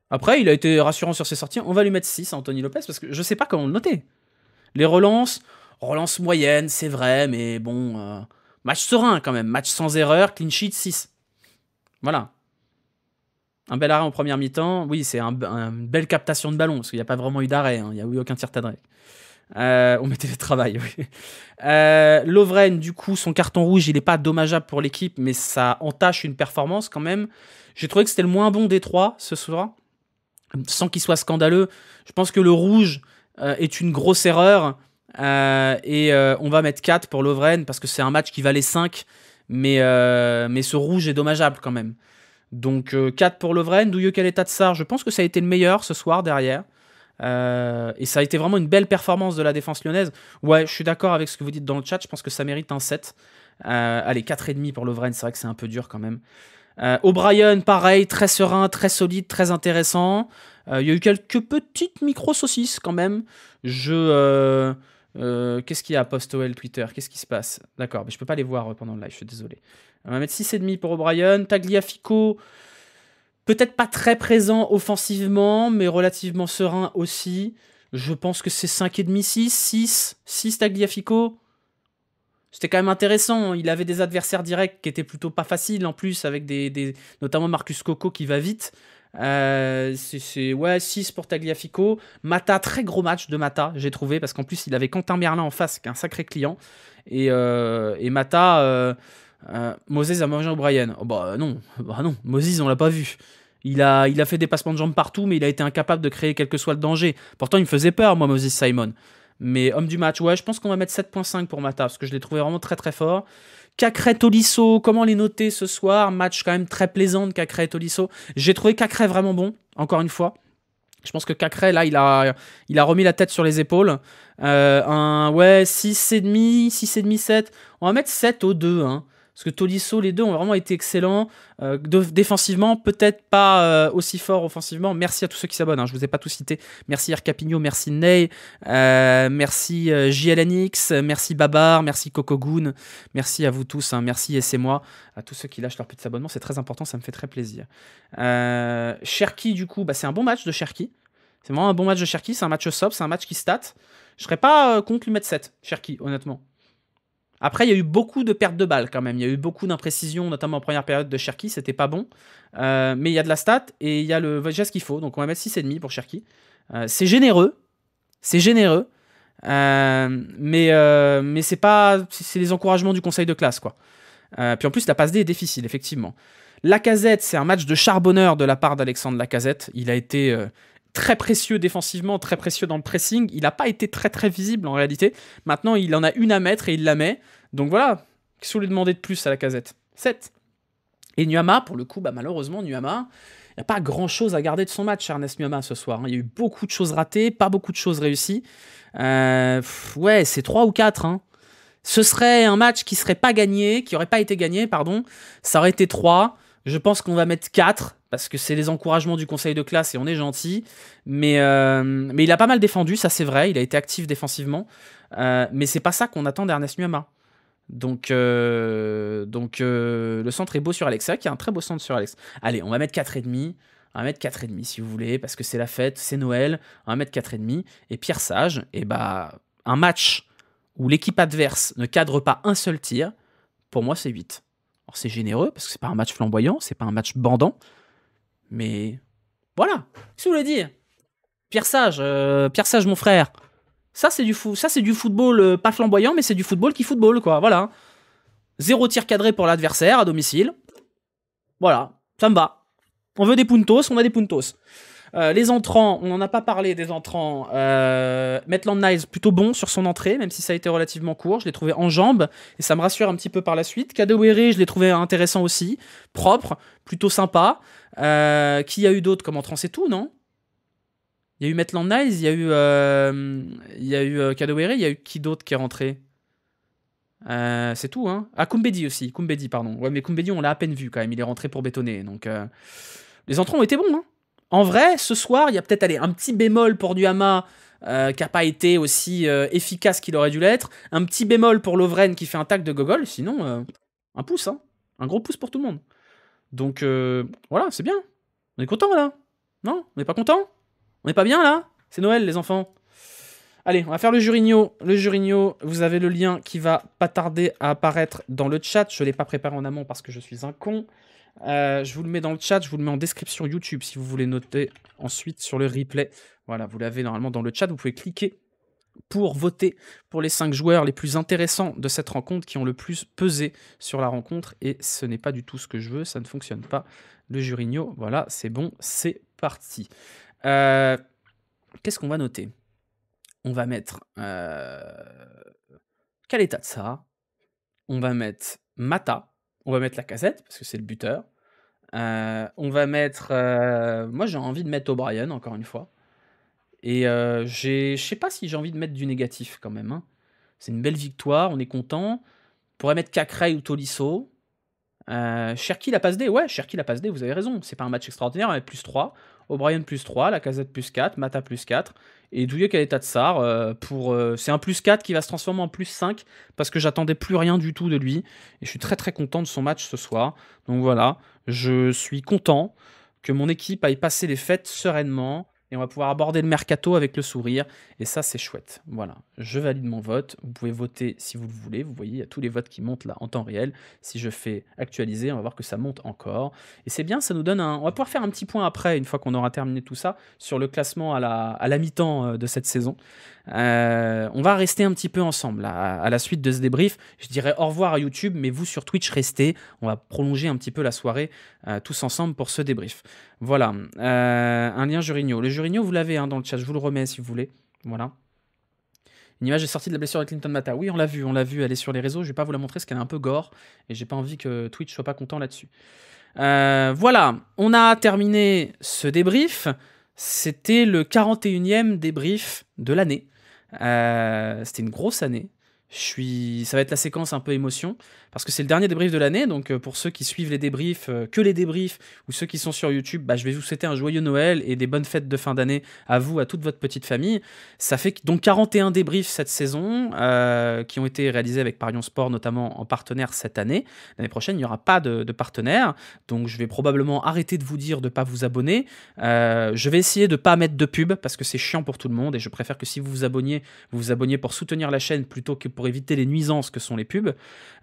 Après, il a été rassurant sur ses sorties. On va lui mettre 6 à Anthony Lopez parce que je sais pas comment le noter. Les relances moyennes, c'est vrai, mais bon... match serein quand même. Match sans erreur, clean sheet 6. Voilà. Un bel arrêt en première mi-temps. Oui, c'est une belle captation de ballon parce qu'il n'y a pas vraiment eu d'arrêt. Hein. Il n'y a eu aucun tir cadré. On mettait le travail, oui. Lovren, du coup, son carton rouge, il n'est pas dommageable pour l'équipe, mais ça entache une performance quand même. J'ai trouvé que c'était le moins bon des 3 ce soir, sans qu'il soit scandaleux. Je pense que le rouge est une grosse erreur, et on va mettre 4 pour Lovren, parce que c'est un match qui valait 5, mais ce rouge est dommageable quand même. Donc 4 pour Lovren. Douilleux Caleta Tsar, je pense que ça a été le meilleur ce soir derrière. Et ça a été vraiment une belle performance de la défense lyonnaise. Ouais, je suis d'accord avec ce que vous dites dans le chat. Je pense que ça mérite un 7. Allez, 4,5 pour Lovren. C'est vrai que c'est un peu dur quand même. O'Brien, pareil, très serein, très solide, très intéressant. Il y a eu quelques petites micro-saucisses quand même. Qu'est-ce qu'il y a post-OL Twitter? Qu'est-ce qui se passe? D'accord, mais je peux pas les voir pendant le live, je suis désolé. On va mettre 6,5 pour O'Brien. Tagliafico... Peut-être pas très présent offensivement, mais relativement serein aussi. Je pense que c'est 5,5, 6 Tagliafico. C'était quand même intéressant. Il avait des adversaires directs qui étaient plutôt pas faciles en plus, avec notamment Marcus Coco qui va vite. Ouais, 6 pour Tagliafico. Mata, très gros match de Mata, j'ai trouvé, parce qu'en plus il avait Quentin Merlin en face, qui est un sacré client. Et Mata... Moses a mangé O'Brien. Oh, bah non, Moses on l'a pas vu. Il a fait des passements de jambes partout, mais il a été incapable de créer quel que soit le danger. Pourtant il me faisait peur moi, Moses Simon. Mais homme du match, ouais, je pense qu'on va mettre 7,5 pour Mata, parce que je l'ai trouvé vraiment très très fort. Cacré Tolisso, comment les noter ce soir? Match quand même très plaisant de Cacré et Tolisso. J'ai trouvé Cacré vraiment bon, encore une fois. Je pense que Cacré, là, il a remis la tête sur les épaules. 6,5, 7. On va mettre 7 aux deux, hein. Parce que Tolisso, les deux ont vraiment été excellents. Défensivement, peut-être pas aussi fort offensivement. Merci à tous ceux qui s'abonnent, hein. Je ne vous ai pas tous cités. Merci Ercapigno, merci Ney, merci JLNX, merci Babar, merci Cocogoon. Merci à vous tous, hein. Merci et c'est moi. À tous ceux qui lâchent leur petit abonnement, c'est très important, ça me fait très plaisir. Cherki, du coup, c'est un bon match de Cherki. C'est vraiment un bon match de Cherki. C'est un match soft, c'est un match qui stat. Je serais pas contre lui mettre 7, Cherki, honnêtement. Après, il y a eu beaucoup de pertes de balles quand même. Il y a eu beaucoup d'imprécisions, notamment en première période de Cherki. C'était pas bon. Mais il y a de la stat et il y a le geste qu'il faut. Donc on va mettre 6,5 pour Cherki. C'est généreux. C'est généreux. Mais c'est pas... C'est les encouragements du conseil de classe, quoi. Puis en plus, la passe D est difficile, effectivement. Lacazette, c'est un match de charbonneur de la part d'Alexandre Lacazette. Il a été très précieux défensivement, très précieux dans le pressing. Il n'a pas été très très visible en réalité. Maintenant, il en a une à mettre et il la met. Donc voilà, qu'est-ce que vous lui demandez de plus à la Casette? 7. Et Nuama, pour le coup, bah, malheureusement, Nuama, il n'y a pas grand-chose à garder de son match, Ernest Nuama, ce soir. Il y a eu beaucoup de choses ratées, pas beaucoup de choses réussies. Ouais, c'est 3 ou 4. Hein. Ce serait un match qui serait pas gagné, qui aurait pas été gagné, pardon. Ça aurait été 3. Je pense qu'on va mettre 4, parce que c'est les encouragements du conseil de classe et on est gentil. Mais il a pas mal défendu, ça c'est vrai. Il a été actif défensivement. Mais c'est pas ça qu'on attend d'Ernest Nuama. Donc, le centre est beau sur Alex. C'est vrai qu'il y a un très beau centre sur Alex. Allez, on va mettre 4,5. On va mettre 4,5 si vous voulez, parce que c'est la fête, c'est Noël. On va mettre 4,5. Et Pierre Sage, et bah, un match où l'équipe adverse ne cadre pas un seul tir, pour moi c'est 8. Alors c'est généreux, parce que c'est pas un match flamboyant, c'est pas un match bandant. Mais voilà, qu'est-ce que vous voulez dire? Pierre Sage, mon frère. Ça, c'est du football pas flamboyant, mais c'est du football qui football, quoi. Voilà. 0 tir cadré pour l'adversaire à domicile. Voilà, ça me va. On veut des puntos, on a des puntos. Les entrants, on n'en a pas parlé des entrants. Maitland Niles, plutôt bon sur son entrée, même si ça a été relativement court. Je l'ai trouvé en jambes, et ça me rassure un petit peu par la suite. Kadewere, je l'ai trouvé intéressant aussi. Propre, plutôt sympa. Qui y a eu d'autres comme entrant? C'est tout, non? Il y a eu Maitland Niles, il y a eu Kadewere, il y a eu qui d'autre qui est rentré? C'est tout, hein. Ah, Koumbedi aussi, Koumbedi, pardon. Ouais, mais Koumbedi, on l'a à peine vu quand même, il est rentré pour bétonner. Donc, les entrants ont été bons, hein. En vrai, ce soir, il y a peut-être un petit bémol pour Nuama qui n'a pas été aussi efficace qu'il aurait dû l'être. Un petit bémol pour Lovren qui fait un tac de gogol. Sinon, un pouce, hein. Un gros pouce pour tout le monde. Donc, voilà, c'est bien. On est content, là? Non? On n'est pas content? On n'est pas bien, là? C'est Noël, les enfants. Allez, on va faire le Jurigno. Le Jurigno, vous avez le lien qui va pas tarder à apparaître dans le chat. Je ne l'ai pas préparé en amont parce que je suis un con. Je vous le mets dans le chat, je vous le mets en description YouTube si vous voulez noter ensuite sur le replay. Voilà, vous l'avez normalement dans le chat. Vous pouvez cliquer pour voter pour les 5 joueurs les plus intéressants de cette rencontre qui ont le plus pesé sur la rencontre. Et ce n'est pas du tout ce que je veux, ça ne fonctionne pas. Le Jurigno, voilà, c'est bon, c'est parti. Qu'est-ce qu'on va noter? On va mettre Caleta de ça. On va mettre Mata. On va mettre la Casette, parce que c'est le buteur. On va mettre... moi, j'ai envie de mettre O'Brien, encore une fois. Et je sais pas si j'ai envie de mettre du négatif, quand même. Hein. C'est une belle victoire, on est content. On pourrait mettre Cacrey ou Tolisso. Cherki la passe D, ouais, Cherki la passe D, vous avez raison. C'est pas un match extraordinaire, avec plus 3. O'Brien plus 3, la Casette plus 4, Mata plus 4. Et Douillet Caleta de Sarr, c'est un plus 4 qui va se transformer en plus 5 parce que j'attendais plus rien du tout de lui. Et je suis très très content de son match ce soir. Donc voilà, je suis content que mon équipe aille passer les fêtes sereinement. Et on va pouvoir aborder le mercato avec le sourire. Et ça, c'est chouette. Voilà, je valide mon vote. Vous pouvez voter si vous le voulez. Vous voyez, il y a tous les votes qui montent là en temps réel. Si je fais actualiser, on va voir que ça monte encore. Et c'est bien, ça nous donne un... On va pouvoir faire un petit point après, une fois qu'on aura terminé tout ça, sur le classement à la mi-temps de cette saison. On va rester un petit peu ensemble à la suite de ce débrief. Je dirais au revoir à YouTube, mais vous sur Twitch, restez. On va prolonger un petit peu la soirée tous ensemble pour ce débrief. Voilà, un lien Jurigno. Le Jurigno, vous l'avez dans le chat, je vous le remets si vous voulez. Voilà. Une image est sortie de la blessure de Clinton Mata. Oui, on l'a vu, elle est sur les réseaux. Je vais pas vous la montrer parce qu'elle est un peu gore et j'ai pas envie que Twitch soit pas content là-dessus. Voilà, on a terminé ce débrief. C'était le 41e débrief de l'année. C'était une grosse année. Ça va être la séquence un peu émotion, parce que c'est le dernier débrief de l'année, donc pour ceux qui suivent les débriefs, que les débriefs, ou ceux qui sont sur YouTube, je vais vous souhaiter un joyeux Noël et des bonnes fêtes de fin d'année à vous, à toute votre petite famille. Ça fait donc 41 débriefs cette saison, qui ont été réalisés avec Parion Sport, notamment en partenaire cette année. L'année prochaine, il n'y aura pas de partenaire, donc je vais probablement arrêter de vous dire de ne pas vous abonner. Je vais essayer de ne pas mettre de pub, parce que c'est chiant pour tout le monde, et je préfère que si vous vous abonniez pour soutenir la chaîne, plutôt que pour éviter les nuisances que sont les pubs.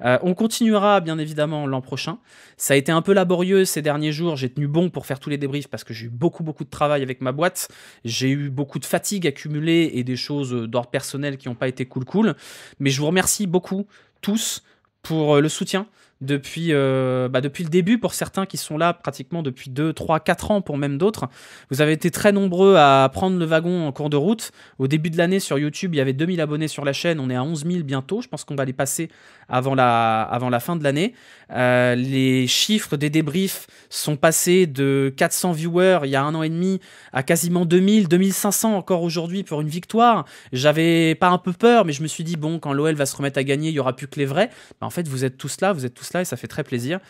On continuera bien évidemment l'an prochain. Ça a été un peu laborieux ces derniers jours, j'ai tenu bon pour faire tous les débriefs parce que j'ai eu beaucoup de travail avec ma boîte, j'ai eu beaucoup de fatigue accumulée et des choses d'ordre personnel qui n'ont pas été cool, mais je vous remercie beaucoup tous pour le soutien depuis le début pour certains qui sont là pratiquement depuis 2, 3, 4 ans pour même d'autres. Vous avez été très nombreux à prendre le wagon en cours de route. Au début de l'année sur YouTube, il y avait 2000 abonnés sur la chaîne, on est à 11 000 bientôt. Je pense qu'on va les passer avant la fin de l'année. Les chiffres des débriefs sont passés de 400 viewers il y a 1 an et demi à quasiment 2000, 2500 encore aujourd'hui pour une victoire. J'avais pas un peu peur, mais je me suis dit, bon, quand l'OL va se remettre à gagner, il y aura plus que les vrais. En fait, vous êtes tous là et ça fait très plaisir.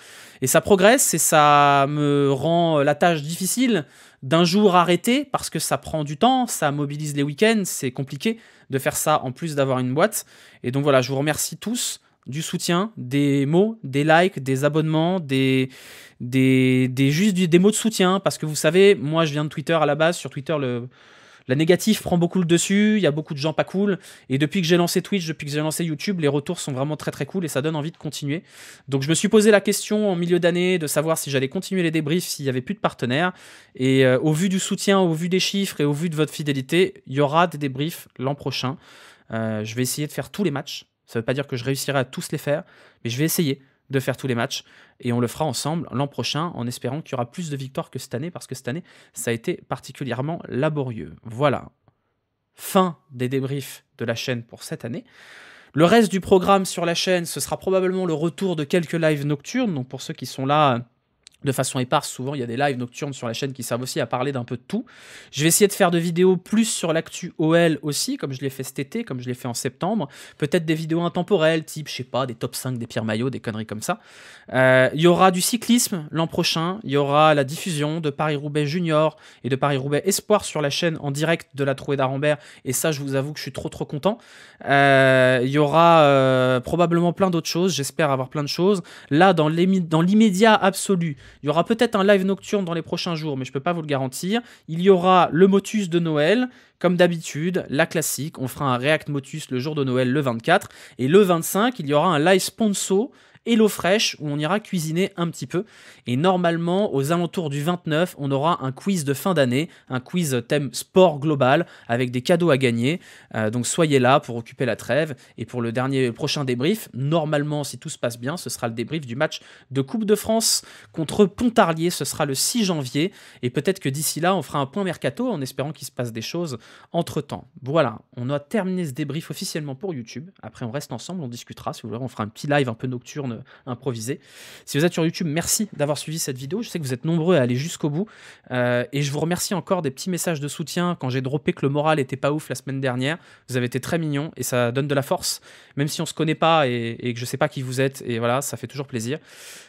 Et ça progresse et ça me rend la tâche difficile d'un jour arrêter parce que ça prend du temps, ça mobilise les week-ends, c'est compliqué de faire ça en plus d'avoir une boîte. Et donc voilà, je vous remercie tous du soutien, des mots, des likes, des abonnements, des mots de soutien parce que vous savez, moi je viens de Twitter à la base. Sur Twitter, la négative prend beaucoup le dessus, il y a beaucoup de gens pas cool. Et depuis que j'ai lancé Twitch, depuis que j'ai lancé YouTube, les retours sont vraiment très très cool et ça donne envie de continuer. Donc je me suis posé la question en milieu d'année de savoir si j'allais continuer les débriefs s'il n'y avait plus de partenaires. Et au vu du soutien, au vu des chiffres et au vu de votre fidélité, il y aura des débriefs l'an prochain. Je vais essayer de faire tous les matchs. Ça ne veut pas dire que je réussirai à tous les faire, mais je vais essayer de faire tous les matchs et on le fera ensemble l'an prochain en espérant qu'il y aura plus de victoires que cette année parce que cette année ça a été particulièrement laborieux. Voilà, fin des débriefs de la chaîne pour cette année. Le reste du programme sur la chaîne, ce sera probablement le retour de quelques lives nocturnes, donc pour ceux qui sont là de façon éparse, souvent il y a des lives nocturnes sur la chaîne qui servent aussi à parler d'un peu de tout. Je vais essayer de faire de vidéos plus sur l'actu OL aussi, comme je l'ai fait cet été, comme je l'ai fait en septembre. Peut-être des vidéos intemporelles, type, je sais pas, des top 5 des pires maillots, des conneries comme ça. Il y aura du cyclisme l'an prochain, il y aura la diffusion de Paris-Roubaix Junior et de Paris-Roubaix Espoir sur la chaîne en direct de la Trouée d'Arambert, et ça je vous avoue que je suis trop content. Il y aura probablement plein d'autres choses, j'espère avoir plein de choses. Là, dans l'immédiat absolu, il y aura peut-être un live nocturne dans les prochains jours, mais je ne peux pas vous le garantir. Il y aura le Motus de Noël, comme d'habitude, la classique. On fera un React Motus le jour de Noël, le 24. Et le 25, il y aura un live sponsor HelloFresh où on ira cuisiner un petit peu. Et normalement, aux alentours du 29, on aura un quiz de fin d'année, un quiz thème sport global avec des cadeaux à gagner. Donc soyez là pour occuper la trêve. Et pour le prochain débrief, normalement, si tout se passe bien, ce sera le débrief du match de Coupe de France contre Pontarlier. Ce sera le 6 janvier. Et peut-être que d'ici là, on fera un point mercato en espérant qu'il se passe des choses entre-temps. Voilà, on a terminé ce débrief officiellement pour YouTube. Après, on reste ensemble, on discutera. Si vous voulez, on fera un petit live un peu nocturne improvisé. Si vous êtes sur YouTube, merci d'avoir suivi cette vidéo. Je sais que vous êtes nombreux à aller jusqu'au bout. Et je vous remercie encore des petits messages de soutien quand j'ai droppé que le moral était pas ouf la semaine dernière. Vous avez été très mignons et ça donne de la force, même si on se connaît pas et que je sais pas qui vous êtes. Et voilà, ça fait toujours plaisir.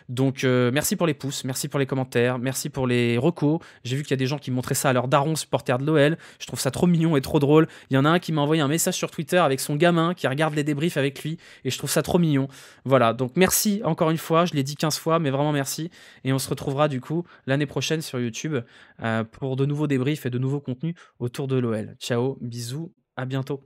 Donc merci pour les pouces, merci pour les commentaires, merci pour les recos. J'ai vu qu'il y a des gens qui montraient ça à leurs darons supporters de l'OL. Je trouve ça trop mignon et trop drôle. Il y en a un qui m'a envoyé un message sur Twitter avec son gamin qui regarde les débriefs avec lui et je trouve ça trop mignon. Voilà, donc merci encore une fois, je l'ai dit 15 fois, mais vraiment merci. Et on se retrouvera du coup l'année prochaine sur YouTube pour de nouveaux débriefs et de nouveaux contenus autour de l'OL. Ciao, bisous, à bientôt.